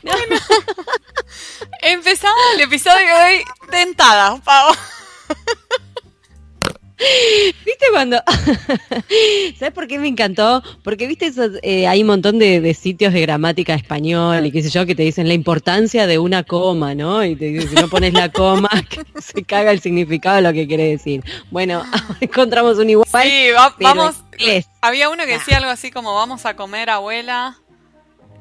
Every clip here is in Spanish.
No. Bueno, empezamos el episodio de hoy tentadas, Pau. ¿Viste cuando? ¿Sabes por qué me encantó? Porque viste esos, hay un montón de sitios de gramática español y qué sé yo que te dicen la importancia de una coma, ¿no? Y te dicen, si no pones la coma, se caga el significado de lo que quiere decir. Bueno, encontramos un igual. Sí, vamos. Había uno que decía algo así como vamos a comer, abuela.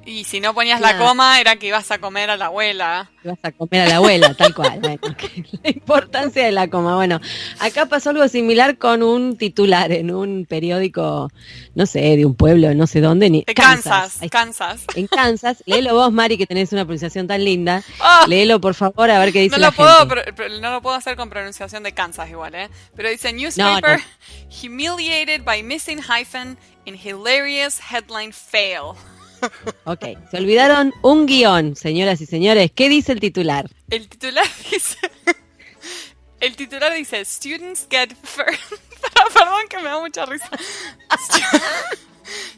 Y si no ponías la coma, era que ibas a comer a la abuela. Ibas a comer a la abuela, tal cual. Bueno, la importancia de la coma. Bueno, acá pasó algo similar con un titular en un periódico, no sé, de un pueblo, no sé dónde. De Kansas. En Kansas. Léelo vos, Mari, que tenés una pronunciación tan linda. Léelo, por favor, a ver qué dice la gente. No lo puedo hacer con pronunciación de Kansas igual, ¿eh? Pero dice, newspaper humiliated by missing hyphen in hilarious headline fail. Ok, se olvidaron un guión, señoras y señores. ¿Qué dice el titular? El titular dice students get perdón que me da mucha risa.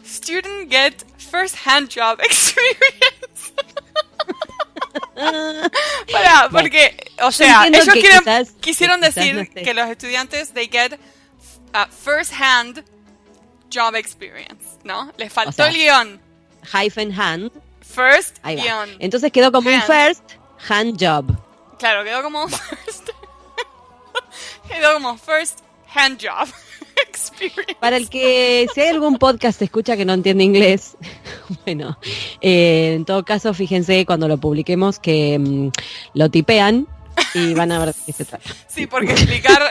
Student get first hand job experience. Porque, o sea, ellos quisieron decir no sé. Que los estudiantes they get first hand job experience, ¿no? Les faltó el guión. Hyphen hand. First guión. Entonces quedó como hand. Un first hand job. Claro, quedó como first hand job experience. Para el que, si hay algún podcast que escucha que no entiende inglés, bueno, en todo caso, fíjense cuando lo publiquemos que lo tipean y van a ver de qué se trata. Sí, porque explicar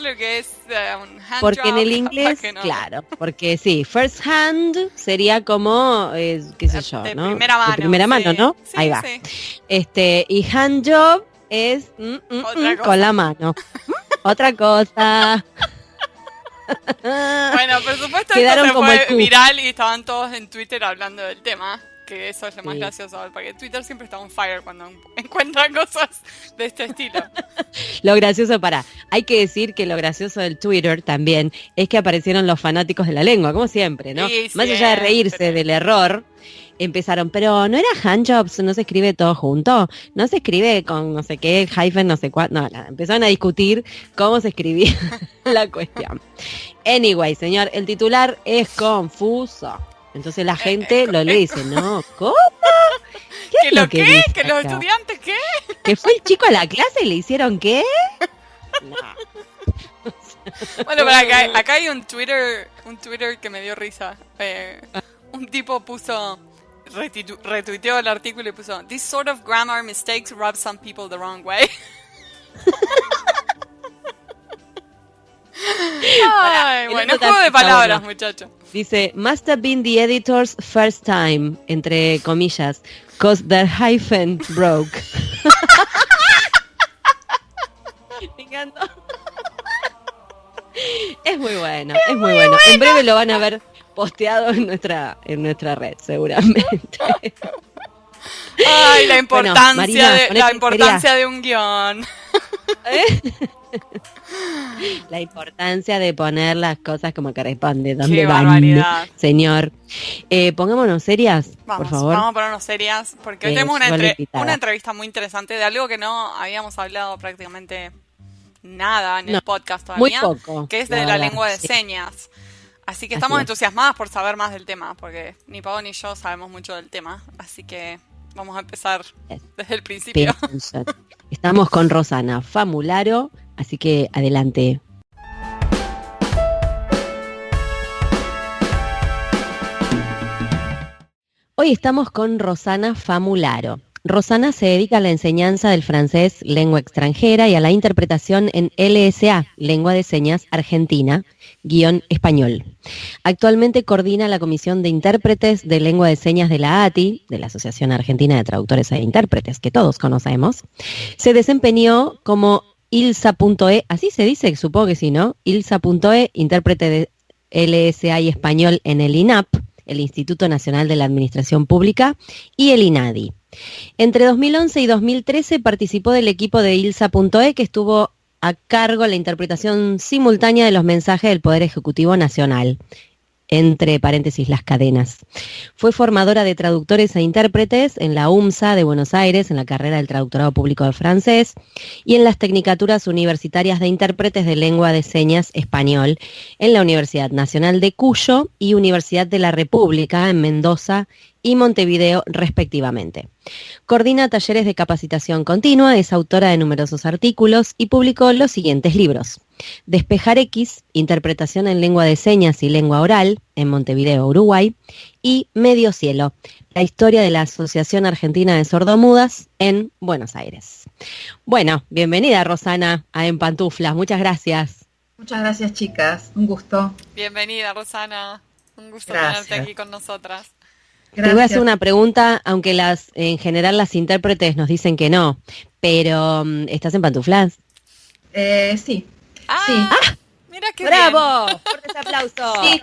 lo que es un hand porque job, en el inglés, no. Claro, porque sí, first hand sería como, qué sé yo, ¿no? De primera mano, ¿no? Sí, ahí va. Sí. Y hand job es con la mano. Otra cosa. Bueno, por supuesto esto se fue viral y estaban todos en Twitter hablando del tema. Que eso es lo más gracioso, porque Twitter siempre está on fire cuando encuentra cosas de este estilo. Lo gracioso, hay que decir que lo gracioso del Twitter también es que aparecieron los fanáticos de la lengua, como siempre, ¿no? Sí, más allá de reírse del error, empezaron, pero ¿no era handjobs? ¿No se escribe todo junto? ¿No se escribe con no sé qué, hyphen, no sé cuál? No, nada, empezaron a discutir cómo se escribía la cuestión. Anyway, señor, el titular es confuso. Entonces la gente lo lee y dice, no, ¿cómo? ¿Qué es lo que dice ¿Que los estudiantes qué? ¿Que fue el chico a la clase y le hicieron qué? No. Bueno, pero acá hay un Twitter que me dio risa. Un tipo puso, retuiteó el artículo y puso, this sort of grammar mistakes rub some people the wrong way. Ay, bueno, es juego de palabras, muchacho. Dice, must have been the editor's first time, entre comillas, cause their hyphen broke. Me encantó. Es muy bueno, es muy bueno. En breve lo van a ver posteado en nuestra red, seguramente. Ay, la importancia, bueno, Marina, de un guión. La importancia de poner las cosas como corresponde, donde Qué van, barbaridad. Señor. Pongámonos serias, por favor. Vamos a ponernos serias, porque hoy tenemos una entrevista muy interesante de algo que no habíamos hablado prácticamente nada en el podcast todavía, muy poco, que es de la lengua de señas. Así que estamos entusiasmadas por saber más del tema, porque ni Pau ni yo sabemos mucho del tema, así que vamos a empezar desde el principio. Estamos con Rosana Famularo, así que adelante. Hoy estamos con Rosana Famularo. Rosana se dedica a la enseñanza del francés, lengua extranjera, y a la interpretación en LSA, lengua de señas argentina, _español. Actualmente coordina la Comisión de Intérpretes de Lengua de Señas de la ATI, de la Asociación Argentina de Traductores e Intérpretes, que todos conocemos. Se desempeñó como ilsa.e, así se dice, supongo que sí, ¿no? ilsa.e, intérprete de LSA y español en el INAP, el Instituto Nacional de la Administración Pública, y el INADI. Entre 2011 y 2013 participó del equipo de ilsa.e, que estuvo a cargo la interpretación simultánea de los mensajes del Poder Ejecutivo Nacional. entre paréntesis, las cadenas. Fue formadora de traductores e intérpretes en la UMSA de Buenos Aires, en la carrera del Traductorado Público de Francés, y en las Tecnicaturas Universitarias de Intérpretes de Lengua de Señas Español, en la Universidad Nacional de Cuyo y Universidad de la República, en Mendoza y Montevideo, respectivamente. Coordina talleres de capacitación continua, es autora de numerosos artículos y publicó los siguientes libros: Despejar X, interpretación en lengua de señas y lengua oral, en Montevideo, Uruguay, y Medio Cielo, la historia de la Asociación Argentina de Sordomudas, en Buenos Aires. Bueno, bienvenida Rosana a En Pantuflas, muchas gracias. Muchas gracias, chicas, un gusto. Bienvenida, Rosana. Un gusto Gracias. tenerte aquí con nosotras. Te voy a hacer una pregunta, aunque en general las intérpretes nos dicen que no, pero ¿estás en pantuflas? Sí. Ah, Sí. Mira qué ¡Bravo! ¡Fuertes aplausos! Sí,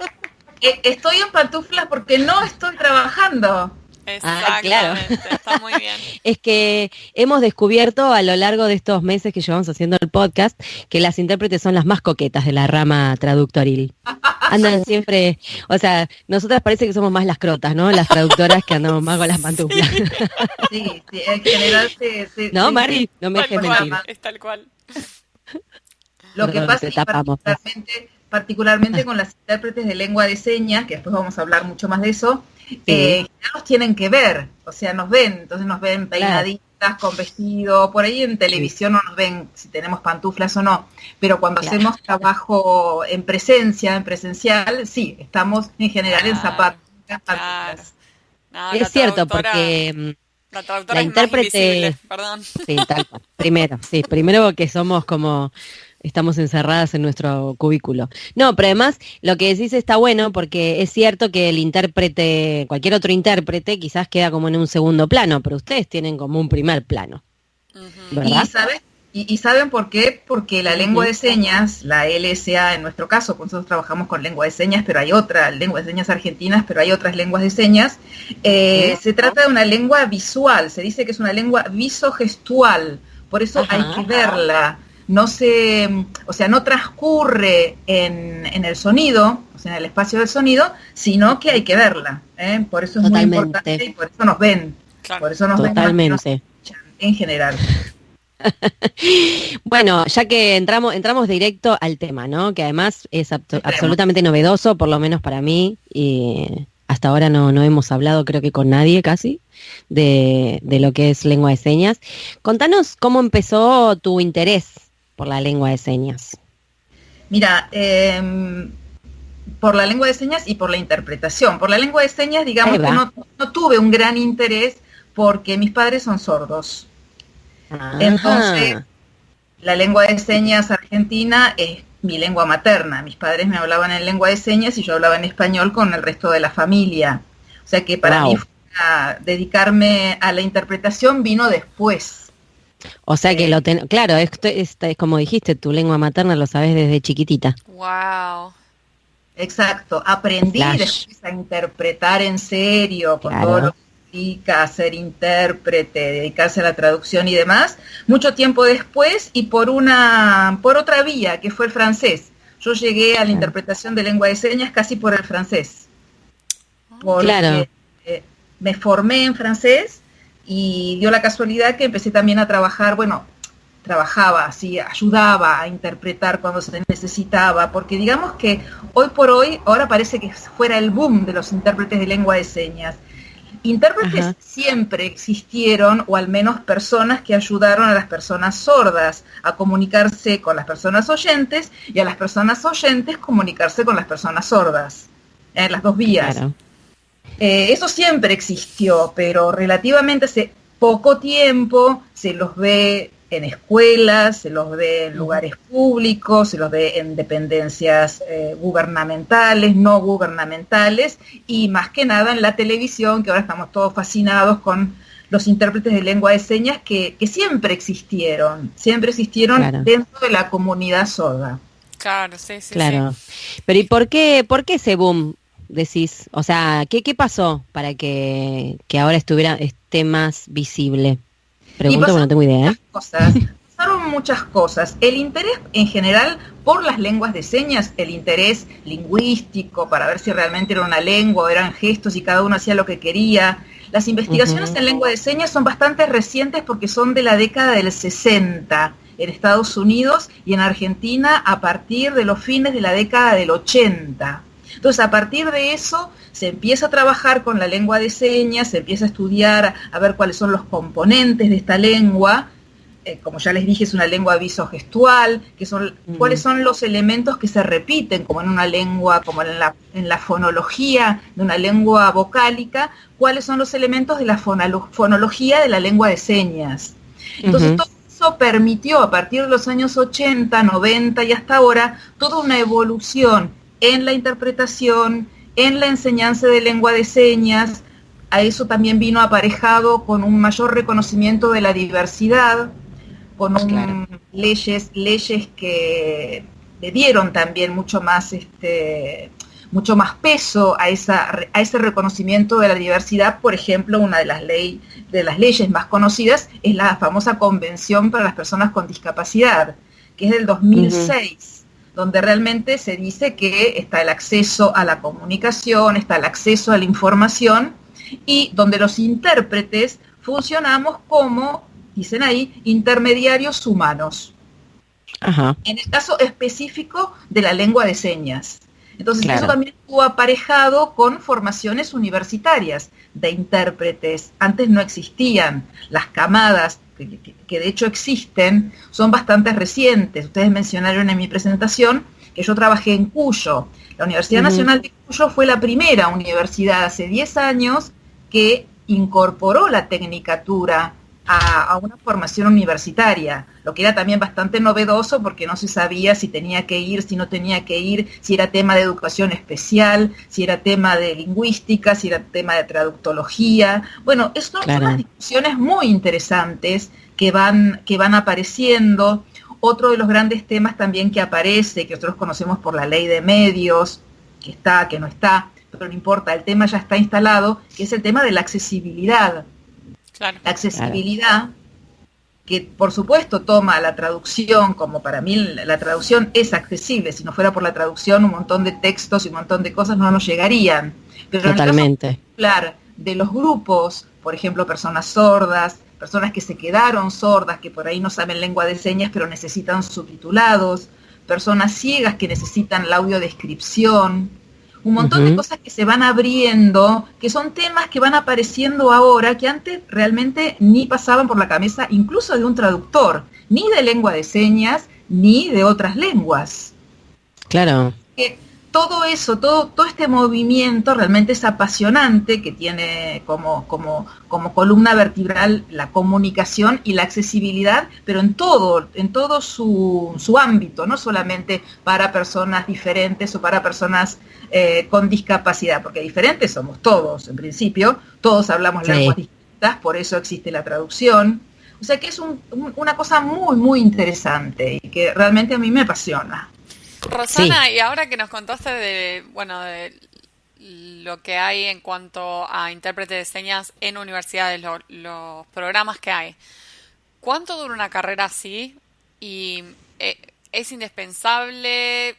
estoy en pantuflas porque no estoy trabajando. bien. Ah, claro. Exactamente, está muy bien. Es que hemos descubierto a lo largo de estos meses que llevamos haciendo el podcast que las intérpretes son las más coquetas de la rama traductoril. Andan siempre, o sea, nosotras parece que somos más las crotas, ¿no? Las traductoras que andamos más con las pantuflas. Sí, en general ¿No, sí, Mari? No me Tal dejes cual, mentir. es tal cual. Lo que Perdón, pasa te es que tapamos. particularmente con las intérpretes de lengua de señas, que después vamos a hablar mucho más de eso, Sí. ya nos tienen que ver, o sea, nos ven, entonces nos ven peinaditas, con vestido, por ahí en televisión no nos ven si tenemos pantuflas o no, pero cuando Claro. hacemos trabajo en presencial, sí, estamos en general en zapatos, en pantuflas. No, Es la cierto, traductora- porque la traductora la es más intérprete- invisible, perdón. sí, tal cual. Primero que somos como, estamos encerradas en nuestro cubículo. No, pero además lo que decís está bueno porque es cierto que el intérprete, cualquier otro intérprete quizás queda como en un segundo plano, pero ustedes tienen como un primer plano, Ujú. ¿verdad? ¿Y saben por qué? Porque la lengua de señas, la LSA en nuestro caso, pues nosotros trabajamos con lengua de señas, pero hay otras lenguas de señas argentinas, pero hay otras lenguas de señas. Se trata de una lengua visual, se dice que es una lengua visogestual, por eso Ajá. hay que verla. No transcurre en el sonido, o sea, en el espacio del sonido, sino que hay que verla. Por eso es Totalmente. muy importante y por eso nos ven. Claro. Por eso nos ven más que nos Totalmente. escuchan, en general. Bueno, ya que entramos directo al tema, ¿no? Que además es absolutamente novedoso, por lo menos para mí, y hasta ahora no hemos hablado, creo que con nadie casi, de lo que es lengua de señas. Contanos cómo empezó tu interés por la lengua de señas. Mira, por la lengua de señas y por la interpretación. Por la lengua de señas, digamos Ahí que va. no tuve un gran interés porque mis padres son sordos. Ajá. Entonces, la lengua de señas argentina es mi lengua materna. Mis padres me hablaban en lengua de señas y yo hablaba en español con el resto de la familia. O sea que para Wow. mí dedicarme a la interpretación vino después. O sea que claro, esto es como dijiste, tu lengua materna lo sabes desde chiquitita. Wow. Exacto, aprendí Flash. después a interpretar en serio, con Claro. todo lo que implica ser intérprete, dedicarse a la traducción y demás, mucho tiempo después y por otra vía, que fue el francés. Yo llegué a la Claro. interpretación de lengua de señas casi por el francés. Porque Claro. me formé en francés y dio la casualidad que empecé también a trabajar, trabajaba, así, ayudaba a interpretar cuando se necesitaba, porque digamos que hoy por hoy, ahora parece que fuera el boom de los intérpretes de lengua de señas. Intérpretes Ajá. siempre existieron, o al menos personas que ayudaron a las personas sordas a comunicarse con las personas oyentes y a las personas oyentes comunicarse con las personas sordas, en las dos vías. Claro. Eso siempre existió, pero relativamente hace poco tiempo se los ve en escuelas, se los ve en lugares públicos, se los ve en dependencias gubernamentales, no gubernamentales, y más que nada en la televisión, que ahora estamos todos fascinados con los intérpretes de lengua de señas que siempre existieron Claro. dentro de la comunidad sorda. Claro, sí. Claro. Pero ¿y por qué ese boom decís? O sea, ¿qué pasó para que ahora esté más visible? Pregunto porque no tengo idea, ¿eh? Cosas. pasaron muchas cosas. El interés en general por las lenguas de señas, el interés lingüístico para ver si realmente era una lengua o eran gestos y cada uno hacía lo que quería. Las investigaciones en lengua de señas son bastante recientes porque son de la década del 60 en Estados Unidos y en Argentina a partir de los fines de la década del 80. Entonces, a partir de eso, se empieza a trabajar con la lengua de señas, se empieza a estudiar, a ver cuáles son los componentes de esta lengua. Como ya les dije, es una lengua visogestual, cuáles son los elementos que se repiten, como en una lengua, como en la fonología de una lengua vocálica, cuáles son los elementos de la fonología de la lengua de señas. Entonces, todo eso permitió, a partir de los años 80, 90 y hasta ahora, toda una evolución en la interpretación, en la enseñanza de lengua de señas. A eso también vino aparejado con un mayor reconocimiento de la diversidad, con leyes que le dieron también mucho más peso a ese reconocimiento de la diversidad. Por ejemplo, una de las leyes más conocidas es la famosa Convención para las Personas con Discapacidad, que es del 2006. Donde realmente se dice que está el acceso a la comunicación, está el acceso a la información, y donde los intérpretes funcionamos como, dicen ahí, intermediarios humanos. Ajá. En el caso específico de la lengua de señas. Entonces, eso también estuvo aparejado con formaciones universitarias de intérpretes. Antes no existían las camadas, que de hecho existen, son bastante recientes. Ustedes mencionaron en mi presentación que yo trabajé en Cuyo. La Universidad Nacional de Cuyo fue la primera universidad hace 10 años que incorporó la tecnicatura a una formación universitaria, lo que era también bastante novedoso porque no se sabía si tenía que ir, si no tenía que ir, si era tema de educación especial, si era tema de lingüística, si era tema de traductología. Bueno, son unas discusiones muy interesantes que van apareciendo. Otro de los grandes temas también que aparece, que nosotros conocemos por la ley de medios, que está, que no está, pero no importa, el tema ya está instalado, que es el tema de la accesibilidad. Claro. La accesibilidad, que por supuesto toma la traducción, como para mí la traducción es accesible. Si no fuera por la traducción, un montón de textos y un montón de cosas no nos llegarían. Pero totalmente. En el caso particular de los grupos, por ejemplo, personas sordas, personas que se quedaron sordas, que por ahí no saben lengua de señas, pero necesitan subtitulados, personas ciegas que necesitan la audiodescripción, un montón de cosas que se van abriendo, que son temas que van apareciendo ahora, que antes realmente ni pasaban por la cabeza, incluso de un traductor, ni de lengua de señas, ni de otras lenguas. Claro. Todo eso, todo este movimiento realmente es apasionante, que tiene como columna vertebral la comunicación y la accesibilidad, pero en todo su ámbito, no solamente para personas diferentes o para personas con discapacidad, porque diferentes somos todos, en principio, todos hablamos lenguas distintas, por eso existe la traducción. O sea que es una cosa muy, muy interesante y que realmente a mí me apasiona. Rosana, y ahora que nos contaste de lo que hay en cuanto a intérprete de señas en universidades, los programas que hay, ¿cuánto dura una carrera así? ¿Y es indispensable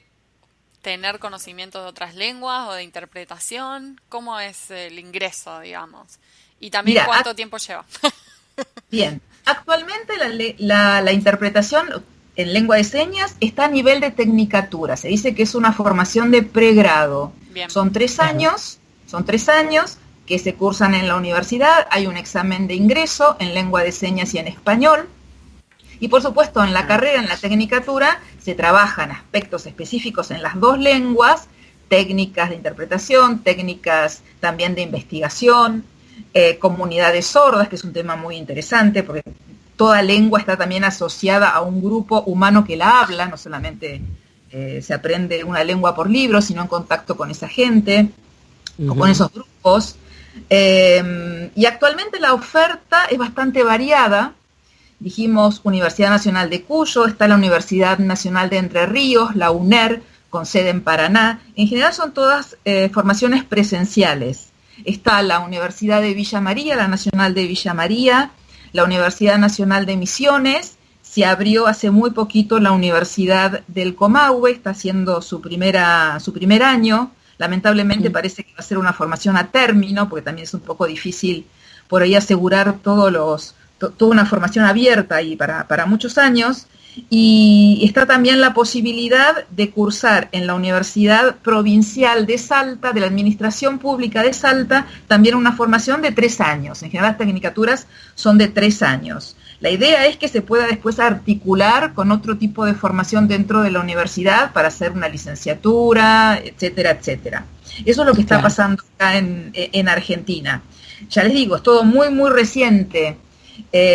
tener conocimiento de otras lenguas o de interpretación? ¿Cómo es el ingreso, digamos? Y también, ¿cuánto tiempo lleva? Bien, actualmente la interpretación en lengua de señas está a nivel de tecnicatura. Se dice que es una formación de pregrado. Bien. Son 3 años que se cursan en la universidad. Hay un examen de ingreso en lengua de señas y en español. Y por supuesto, en la carrera, en la tecnicatura, se trabajan aspectos específicos en las 2 lenguas, técnicas de interpretación, técnicas también de investigación, comunidades sordas, que es un tema muy interesante, porque toda lengua está también asociada a un grupo humano que la habla, no solamente se aprende una lengua por libro, sino en contacto con esa gente, o con esos grupos. Y actualmente la oferta es bastante variada. Dijimos Universidad Nacional de Cuyo, está la Universidad Nacional de Entre Ríos, la UNER, con sede en Paraná. En general son todas formaciones presenciales. Está la Universidad de Villa María, la Nacional de Villa María, la Universidad Nacional de Misiones, se abrió hace muy poquito la Universidad del Comahue, está haciendo su primer año. Lamentablemente parece que va a ser una formación a término, porque también es un poco difícil por ahí asegurar toda una formación abierta y para muchos años. Y está también la posibilidad de cursar en la Universidad Provincial de Salta, de la Administración Pública de Salta, también una formación de 3 años. En general las tecnicaturas son de 3 años. La idea es que se pueda después articular con otro tipo de formación dentro de la universidad para hacer una licenciatura, etcétera, etcétera. Eso es lo que está pasando acá en Argentina. Ya les digo, es todo muy, muy reciente.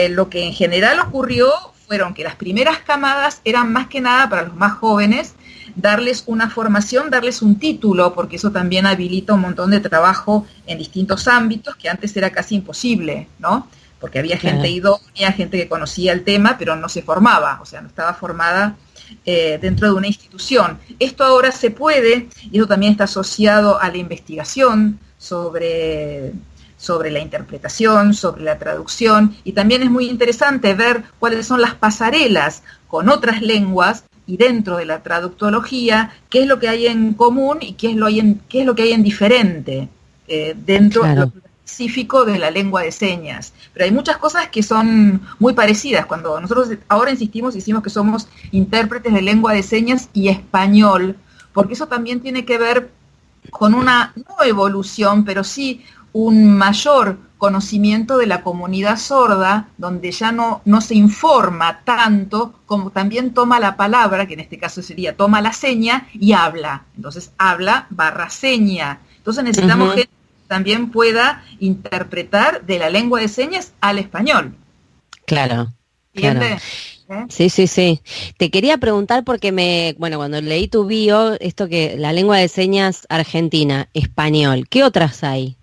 Lo que en general ocurrió fueron que las primeras camadas eran más que nada para los más jóvenes, darles una formación, darles un título, porque eso también habilita un montón de trabajo en distintos ámbitos que antes era casi imposible, ¿no? Porque había gente idónea, gente que conocía el tema, pero no se formaba, o sea, no estaba formada dentro de una institución. Esto ahora se puede, y eso también está asociado a la investigación sobre la interpretación, sobre la traducción, y también es muy interesante ver cuáles son las pasarelas con otras lenguas y dentro de la traductología, qué es lo que hay en común y qué es lo que hay en diferente dentro de lo específico de la lengua de señas. Pero hay muchas cosas que son muy parecidas. Cuando nosotros ahora decimos que somos intérpretes de lengua de señas y español, porque eso también tiene que ver con una, no evolución, pero sí un mayor conocimiento de la comunidad sorda, donde ya no se informa tanto, como también toma la palabra, que en este caso sería toma la seña y habla. Entonces habla / seña. Entonces necesitamos gente que también pueda interpretar de la lengua de señas al español. Claro. ¿Entiendes? Sí. Te quería preguntar porque cuando leí tu bio, esto que la lengua de señas argentina, español, ¿qué otras hay?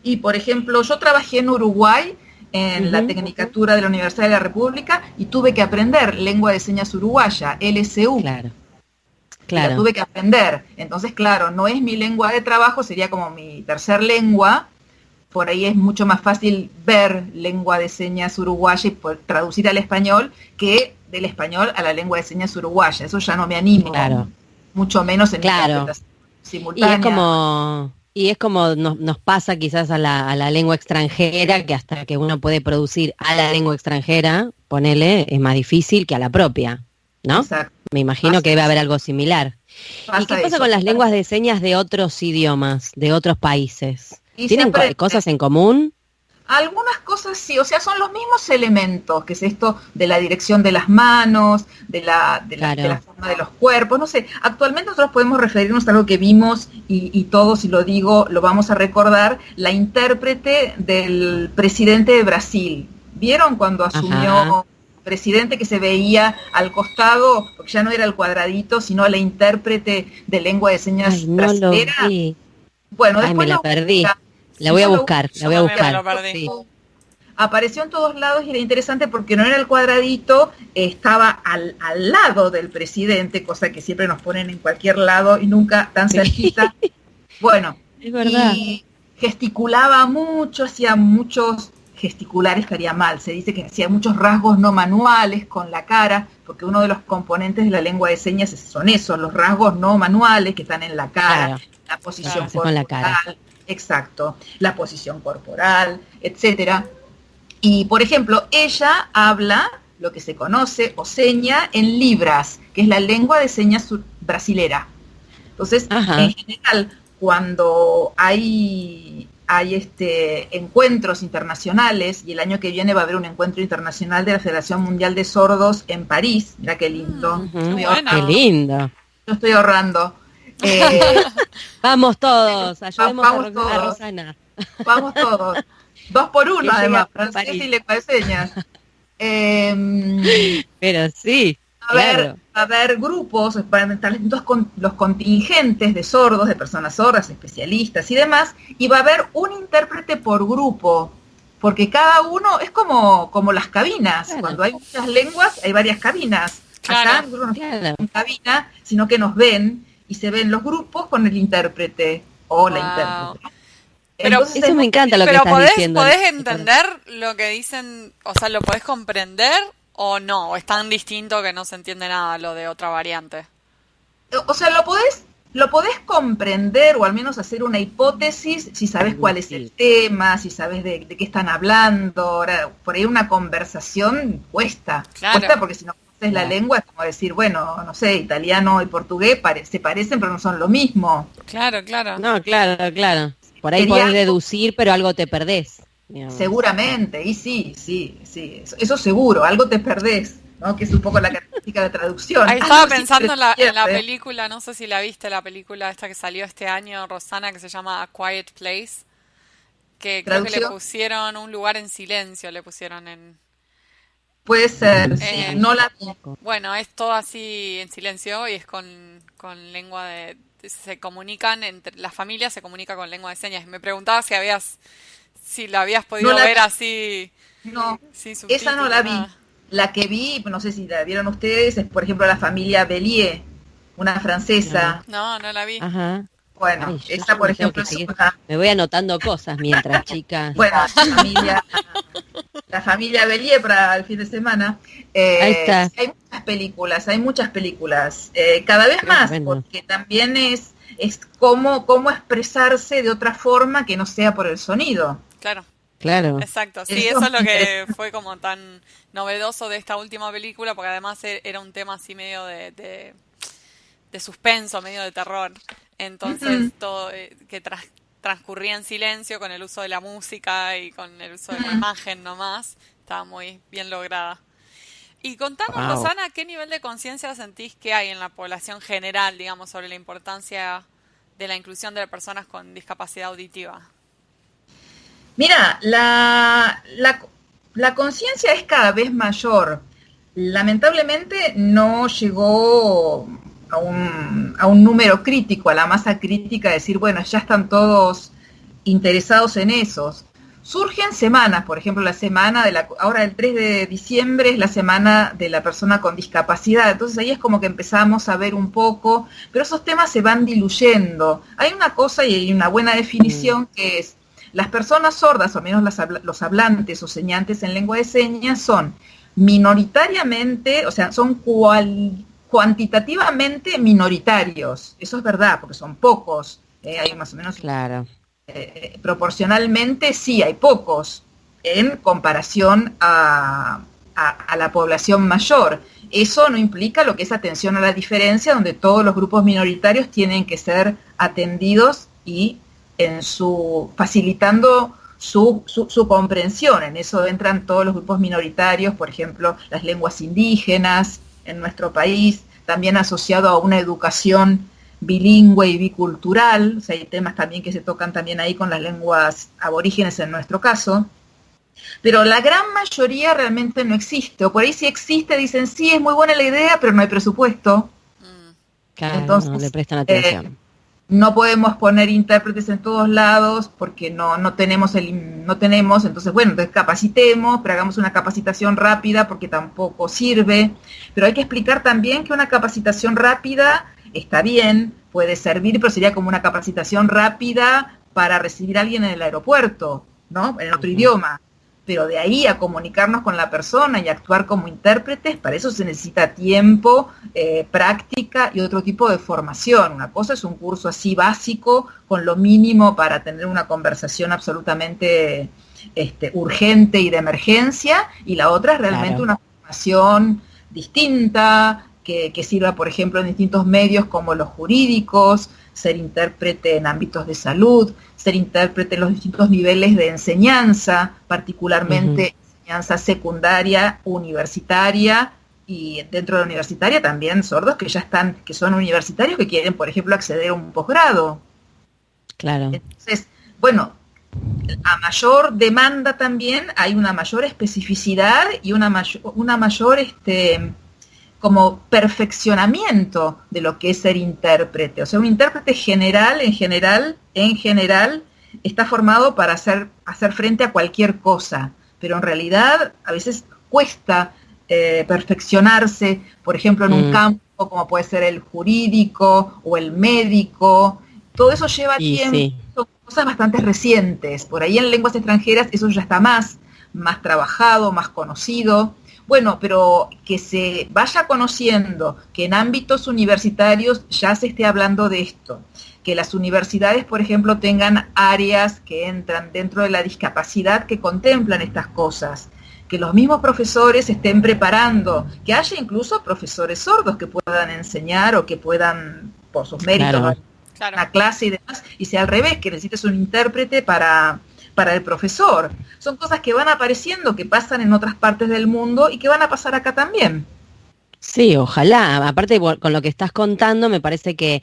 Y, por ejemplo, yo trabajé en Uruguay, en la Tecnicatura de la Universidad de la República, y tuve que aprender lengua de señas uruguaya, LSU. Claro. La tuve que aprender. Entonces, claro, no es mi lengua de trabajo, sería como mi tercer lengua. Por ahí es mucho más fácil ver lengua de señas uruguaya y poder traducir al español que del español a la lengua de señas uruguaya. Eso ya no me animo. Claro. Mucho menos en interpretación simultánea. Y es como nos pasa quizás a la lengua extranjera, que hasta que uno puede producir a la lengua extranjera, ponele, es más difícil que a la propia, ¿no? Exacto. Me imagino que debe haber algo similar. ¿Y qué pasa con las lenguas de señas de otros idiomas, de otros países? ¿Tienen cosas en común? Algunas cosas sí, o sea, son los mismos elementos, que es esto de la dirección de las manos, de la forma de los cuerpos, no sé. Actualmente nosotros podemos referirnos a algo que vimos y todos, si lo digo, lo vamos a recordar, la intérprete del presidente de Brasil. ¿Vieron cuando asumió presidente que se veía al costado, porque ya no era el cuadradito, sino la intérprete de lengua de señas brasilera? No lo vi. Bueno, después me la perdí. La voy a buscar, Sí. Apareció en todos lados y era interesante porque no era el cuadradito, estaba al lado del presidente, cosa que siempre nos ponen en cualquier lado y nunca tan cerquita. Bueno, es verdad. Y gesticulaba mucho, hacía muchos, gesticular estaría mal, se dice que hacía muchos rasgos no manuales con la cara, porque uno de los componentes de la lengua de señas son esos, los rasgos no manuales que están en la cara, la posición corporal. Con la cara. Exacto, la posición corporal, etcétera. Y, por ejemplo, ella habla lo que se conoce o seña en libras, que es la lengua de señas brasilera. Entonces, en general, cuando hay encuentros internacionales, y el año que viene va a haber un encuentro internacional de la Federación Mundial de Sordos en París, mira qué lindo. Qué lindo. Yo estoy ahorrando. Vamos todos, ayudemos a Rosana. Vamos todos. 2 por 1, además, francés y lengua de señas. Pero sí, va a haber grupos, van a estar los contingentes de sordos, de personas sordas, especialistas y demás, y va a haber un intérprete por grupo, porque cada uno es como las cabinas. Cuando hay muchas lenguas, hay varias cabinas. Acá nosotros no estamos en cabina, sino que nos ven, y se ven los grupos con el intérprete o la intérprete. Pero entonces, me encanta lo que estás diciendo. ¿Podés entender lo que dicen? O sea, ¿lo podés comprender O no, o es tan distinto que no se entiende nada lo de otra variante. O sea, lo podés comprender o al menos hacer una hipótesis si sabes cuál es el tema, si sabes de qué están hablando. Ahora, por ahí una conversación cuesta. Claro. Cuesta porque si no conoces la lengua es como decir, bueno, no sé, italiano y portugués se parecen pero no son lo mismo. Claro. No, claro. Por ahí podés deducir, pero algo te perdés. Digamos. Seguramente, y sí, eso seguro, algo te perdés, ¿no? Que es un poco la característica de traducción. Ahí estaba Algo pensando en la pierde. película, no sé si la viste, la película esta que salió este año, Rosana, que se llama A Quiet Place, que creo que le ¿Traducción? pusieron Un lugar en silencio, le pusieron en... Puede ser, sí, no la vi. Bueno, es todo así en silencio y es con lengua se comunican, entre las familias se comunica con lengua de señas. Y me preguntaba si la habías podido No la ver vi. así, No, sin esa no la vi. subtítulos, nada. La que vi, no sé si la vieron ustedes, es por ejemplo la familia Bellier, una francesa. No la vi. Ajá. Bueno, Ay, yo esa por me tengo ejemplo que es seguir. una... Me voy anotando cosas mientras, chicas. Bueno, la familia Bellier para el fin de semana. Ahí está. Hay muchas películas. Cada vez Qué más, bueno. porque también es cómo expresarse de otra forma que no sea por el sonido. Claro. Exacto, sí, Eso eso es lo que interesante. fue como tan novedoso de esta última película, porque además era un tema así medio de suspenso, medio de terror. Entonces, todo que transcurría en silencio con el uso de la música y con el uso de la imagen nomás, estaba muy bien lograda. Y contanos, Wow. Rosana, ¿qué nivel de conciencia sentís que hay en la población general, digamos, sobre la importancia de la inclusión de personas con discapacidad auditiva? Mira, la conciencia es cada vez mayor. Lamentablemente no llegó a un número crítico, a la masa crítica, de decir, bueno, ya están todos interesados en esos. Surgen semanas, por ejemplo, la semana ahora el 3 de diciembre es la semana de la persona con discapacidad, entonces ahí es como que empezamos a ver un poco, pero esos temas se van diluyendo. Hay una cosa y hay una buena definición que es, las personas sordas, o al menos los hablantes o señantes en lengua de señas, son minoritariamente, o sea, son cuantitativamente minoritarios. Eso es verdad, porque son pocos. Hay más o menos, Claro. proporcionalmente sí, hay pocos en comparación a la población mayor. Eso no implica lo que es atención a la diferencia, donde todos los grupos minoritarios tienen que ser atendidos y facilitando su comprensión. En eso entran todos los grupos minoritarios, por ejemplo, las lenguas indígenas en nuestro país, también asociado a una educación bilingüe y bicultural. O sea, hay temas también que se tocan también ahí con las lenguas aborígenes en nuestro caso. Pero la gran mayoría realmente no existe, o por ahí si existe dicen, sí, es muy buena la idea, pero no hay presupuesto. Claro, Entonces, no le prestan atención. no podemos poner intérpretes en todos lados porque no tenemos, entonces bueno, entonces capacitemos, pero hagamos una capacitación rápida porque tampoco sirve. Pero hay que explicar también que una capacitación rápida está bien, puede servir, pero sería como una capacitación rápida para recibir a alguien en el aeropuerto, ¿no? En otro idioma. Pero de ahí a comunicarnos con la persona y actuar como intérpretes, para eso se necesita tiempo, práctica y otro tipo de formación. Una cosa es un curso así básico, con lo mínimo para tener una conversación absolutamente urgente y de emergencia, y la otra es realmente una formación distinta, que sirva, por ejemplo, en distintos medios como los jurídicos, ser intérprete en ámbitos de salud, ser intérprete en los distintos niveles de enseñanza, particularmente enseñanza secundaria, universitaria, y dentro de la universitaria también sordos que son universitarios que quieren, por ejemplo, acceder a un posgrado. Claro. Entonces, bueno, a mayor demanda también hay una mayor especificidad y una mayor como perfeccionamiento de lo que es ser intérprete. O sea, un intérprete en general, está formado para hacer frente a cualquier cosa, pero en realidad a veces cuesta perfeccionarse, por ejemplo, en un campo como puede ser el jurídico o el médico. Todo eso lleva tiempo, son cosas bastante recientes. Por ahí en lenguas extranjeras eso ya está más trabajado, más conocido. Bueno, pero que se vaya conociendo que en ámbitos universitarios ya se esté hablando de esto, que las universidades, por ejemplo, tengan áreas que entran dentro de la discapacidad que contemplan estas cosas, que los mismos profesores estén preparando, que haya incluso profesores sordos que puedan enseñar o que puedan, por sus méritos, una clase y demás, y sea al revés, que necesites un intérprete para el profesor. Son cosas que van apareciendo, que pasan en otras partes del mundo y que van a pasar acá también. Sí, ojalá. Aparte, con lo que estás contando, me parece que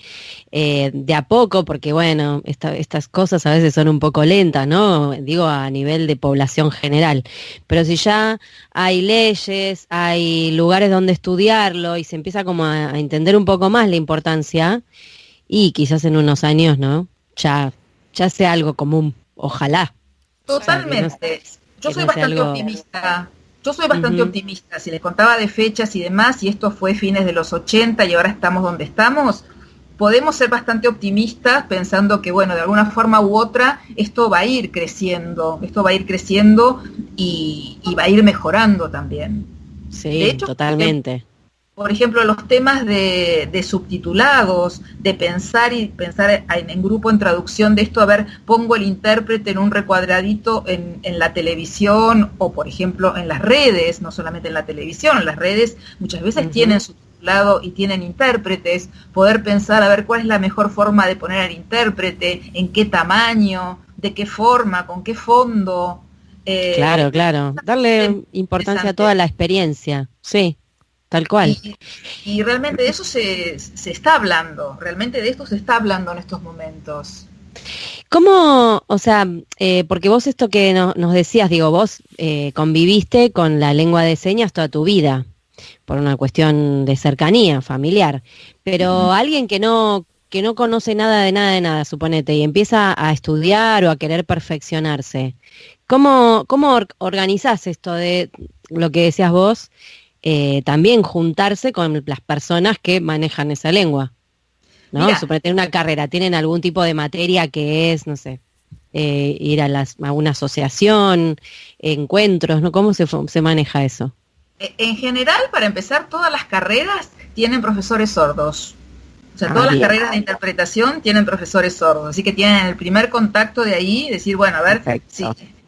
de a poco, porque bueno, estas cosas a veces son un poco lentas, ¿no? Digo, a nivel de población general. Pero si ya hay leyes, hay lugares donde estudiarlo y se empieza como a entender un poco más la importancia, y quizás en unos años, ¿no? Ya sea algo común. Ojalá. Totalmente. Yo soy bastante optimista. Yo soy bastante optimista. Si les contaba de fechas y demás, y esto fue fines de los 80 y ahora estamos donde estamos, podemos ser bastante optimistas pensando que, bueno, de alguna forma u otra, esto va a ir creciendo y va a ir mejorando también. Sí, de hecho, totalmente. Por ejemplo, los temas de subtitulados, de pensar en grupo en traducción de esto, a ver, pongo el intérprete en un recuadradito en la televisión o, por ejemplo, en las redes, no solamente en la televisión, en las redes muchas veces tienen subtitulado y tienen intérpretes, poder pensar a ver cuál es la mejor forma de poner al intérprete, en qué tamaño, de qué forma, con qué fondo. Claro, darle importancia a toda la experiencia, sí. Tal cual. Y realmente de eso se está hablando, realmente de esto se está hablando en estos momentos. ¿Cómo, o sea, porque vos esto que nos decías, digo, vos conviviste con la lengua de señas toda tu vida, por una cuestión de cercanía familiar, pero alguien que no conoce nada de nada, suponete, y empieza a estudiar o a querer perfeccionarse, ¿cómo organizás esto de lo que decías vos? También juntarse con las personas que manejan esa lengua, ¿no? Suponete una carrera, ¿tienen algún tipo de materia que es, no sé, ir a una asociación, encuentros, ¿no? ¿Cómo se maneja eso? En general, para empezar, todas las carreras tienen profesores sordos. O sea, todas las carreras de interpretación tienen profesores sordos, así que tienen el primer contacto de ahí, decir, bueno, a ver,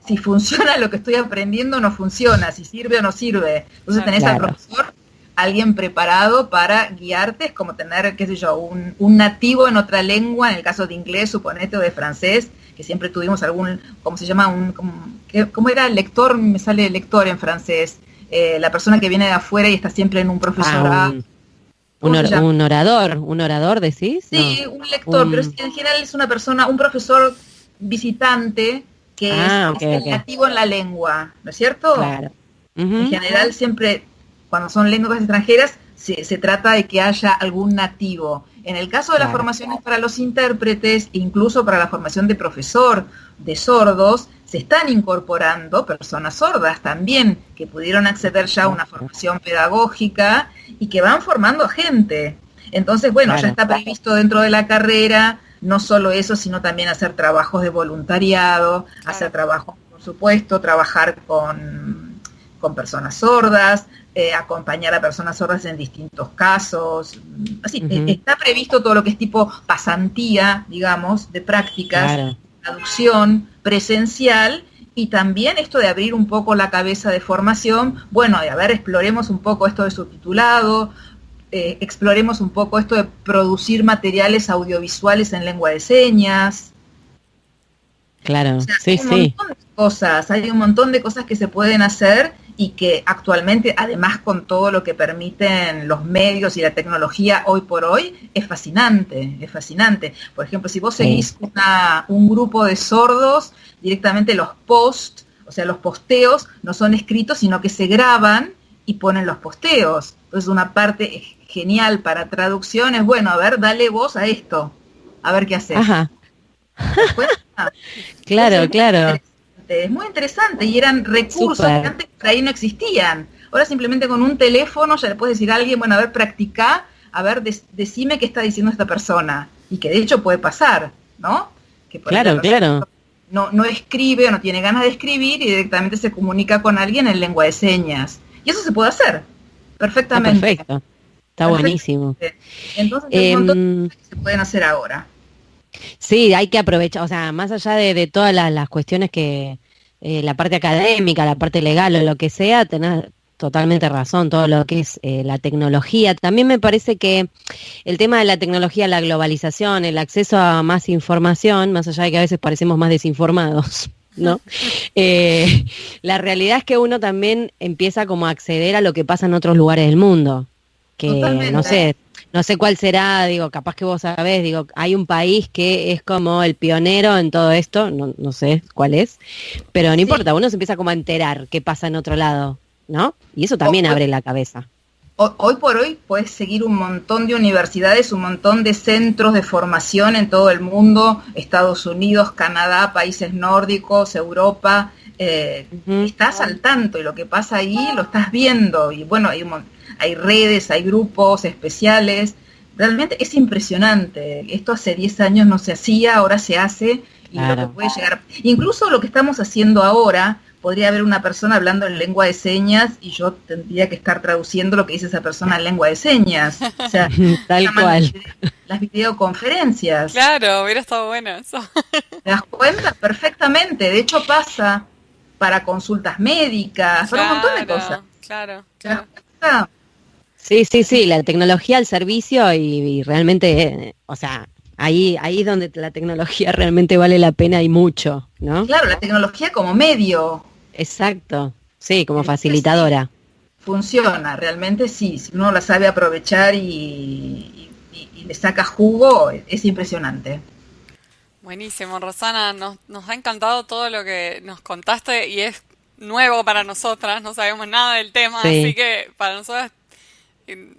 si funciona lo que estoy aprendiendo o no funciona, si sirve o no sirve. Entonces tenés al profesor, alguien preparado para guiarte, es como tener, qué sé yo, un nativo en otra lengua, en el caso de inglés, suponete, o de francés, que siempre tuvimos algún, ¿cómo se llama? ¿Cómo era? Lector, me sale lector en francés. La persona que viene de afuera y está siempre en un profesorado. Un orador, ¿decís? Sí, no. Un lector, pero en general es una persona, un profesor visitante, que es el nativo en la lengua, ¿no es cierto? Claro. En general siempre, cuando son lenguas extranjeras, se trata de que haya algún nativo. En el caso de las formaciones para los intérpretes, incluso para la formación de profesor de sordos, se están incorporando personas sordas también, que pudieron acceder ya a una formación pedagógica y que van formando a gente. Entonces, bueno, ya está previsto dentro de la carrera, no solo eso, sino también hacer trabajos de voluntariado, hacer trabajos, por supuesto, trabajar con personas sordas, acompañar a personas sordas en distintos casos. Así, está previsto todo lo que es tipo pasantía, digamos, de prácticas, traducción presencial, y también esto de abrir un poco la cabeza de formación. Bueno, a ver, exploremos un poco esto de subtitulado, exploremos un poco esto de producir materiales audiovisuales en lengua de señas. Claro, o sea, hay un montón de cosas que se pueden hacer y que actualmente, además con todo lo que permiten los medios y la tecnología hoy por hoy, es fascinante, es fascinante. Por ejemplo, si vos seguís un grupo de sordos, directamente los posteos no son escritos, sino que se graban y ponen los posteos. Entonces una parte genial para traducción es, bueno, a ver, dale voz a esto, a ver qué haces. Ajá. Claro. Es muy interesante y eran recursos que antes por ahí no existían. Ahora simplemente con un teléfono ya le puedes decir a alguien, bueno, a ver, practicá, a ver, decime qué está diciendo esta persona. Y que de hecho puede pasar, ¿no? Que por claro. No escribe o no tiene ganas de escribir y directamente se comunica con alguien en lengua de señas. Y eso se puede hacer perfectamente. Perfecto, está buenísimo. Entonces hay un montón de cosas que se pueden hacer ahora. Sí, hay que aprovechar, o sea, más allá de todas las cuestiones que, la parte académica, la parte legal o lo que sea, tenés totalmente razón, todo lo que es la tecnología. También me parece que el tema de la tecnología, la globalización, el acceso a más información, más allá de que a veces parecemos más desinformados, ¿no? La realidad es que uno también empieza como a acceder a lo que pasa en otros lugares del mundo, que Totalmente. no sé cuál será, digo, capaz que vos sabés, digo, hay un país que es como el pionero en todo esto, no sé cuál es, pero no importa, uno se empieza como a enterar qué pasa en otro lado, ¿no? Y eso también abre la cabeza. Hoy por hoy puedes seguir un montón de universidades, un montón de centros de formación en todo el mundo, Estados Unidos, Canadá, países nórdicos, Europa. Estás al tanto y lo que pasa ahí lo estás viendo. Y bueno, hay redes, hay grupos especiales. Realmente es impresionante. Esto hace 10 años no se hacía, ahora se hace. Y lo que puede llegar. Incluso lo que estamos haciendo ahora, podría haber una persona hablando en lengua de señas y yo tendría que estar traduciendo lo que dice esa persona en lengua de señas. O sea, tal cual. Las videoconferencias. Claro, hubiera estado bueno eso. ¿Te das cuenta? Perfectamente. De hecho pasa para consultas médicas, para un montón de cosas. Claro. Sí, la tecnología al servicio y realmente, o sea, ahí es donde la tecnología realmente vale la pena y mucho, ¿no? Claro, la tecnología como medio. Exacto, sí, como facilitadora. Sí, funciona, realmente sí, si uno la sabe aprovechar y le saca jugo, es impresionante. Buenísimo, Rosana, nos ha encantado todo lo que nos contaste y es nuevo para nosotras, no sabemos nada del tema, así que para nosotras,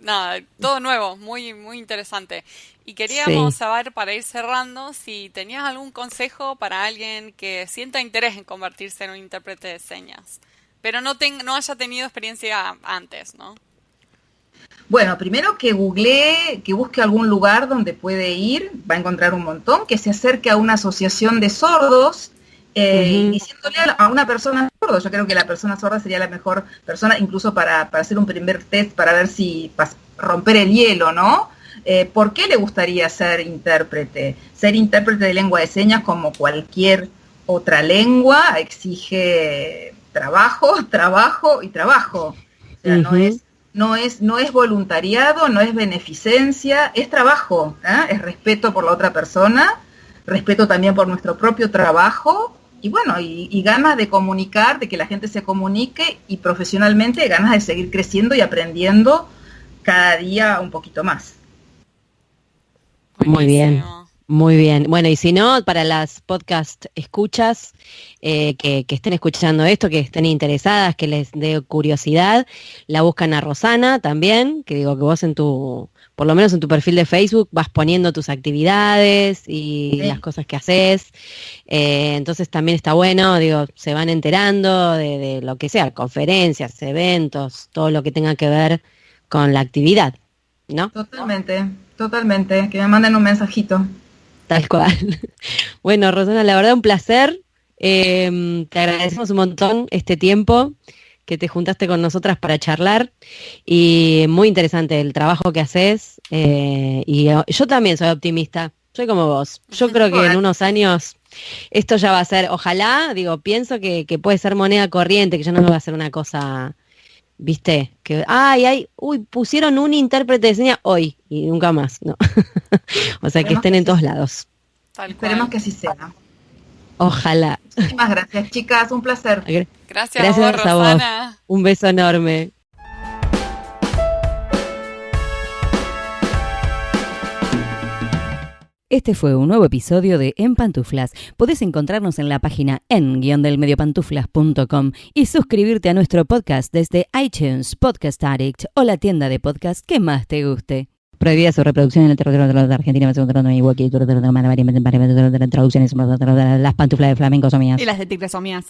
nada, todo nuevo, muy, muy interesante. Y queríamos saber, para ir cerrando, si tenías algún consejo para alguien que sienta interés en convertirse en un intérprete de señas, pero no haya tenido experiencia antes, ¿no? Bueno, primero que googlee, que busque algún lugar donde puede ir, va a encontrar un montón, que se acerque a una asociación de sordos, diciéndole a una persona sorda. Yo creo que la persona sorda sería la mejor persona, incluso para hacer un primer test, para ver si, para romper el hielo, ¿no? ¿Por qué le gustaría ser intérprete? Ser intérprete de lengua de señas, como cualquier otra lengua, exige trabajo y trabajo. O sea, no es voluntariado, no es beneficencia, es trabajo, es respeto por la otra persona, respeto también por nuestro propio trabajo, y bueno, y ganas de comunicar, de que la gente se comunique, y profesionalmente ganas de seguir creciendo y aprendiendo cada día un poquito más. Muy bien, muy bien. Bueno, y si no, para las podcast escuchas que estén escuchando esto, que estén interesadas, que les dé curiosidad, la buscan a Rosana también, que digo que vos por lo menos en tu perfil de Facebook vas poniendo tus actividades y las cosas que haces. Entonces también está bueno, digo, se van enterando de lo que sea, conferencias, eventos, todo lo que tenga que ver con la actividad, ¿no? Totalmente, que me manden un mensajito. Tal cual. Bueno, Rosana, la verdad un placer. Te agradecemos un montón este tiempo que te juntaste con nosotras para charlar y muy interesante el trabajo que haces. Y yo también soy optimista, soy como vos. Yo creo que en unos años esto ya va a ser, ojalá, pienso que puede ser moneda corriente, que ya no va a ser una cosa... ¿Viste? Que, pusieron un intérprete de señas hoy y nunca más, ¿no? O sea, que estén en todos lados. Esperemos que así sea. Ojalá. Muchísimas gracias, chicas, un placer. Gracias a vos, Rosana. Un beso enorme. Este fue un nuevo episodio de En Pantuflas. Podés encontrarnos en la página en-delmediopantuflas.com y suscribirte a nuestro podcast desde iTunes, Podcast Addict o la tienda de podcast que más te guste. Prohibida su reproducción en el territorio de Argentina, traducciones, las pantuflas de flamenco son mías. Y las de tigre son mías.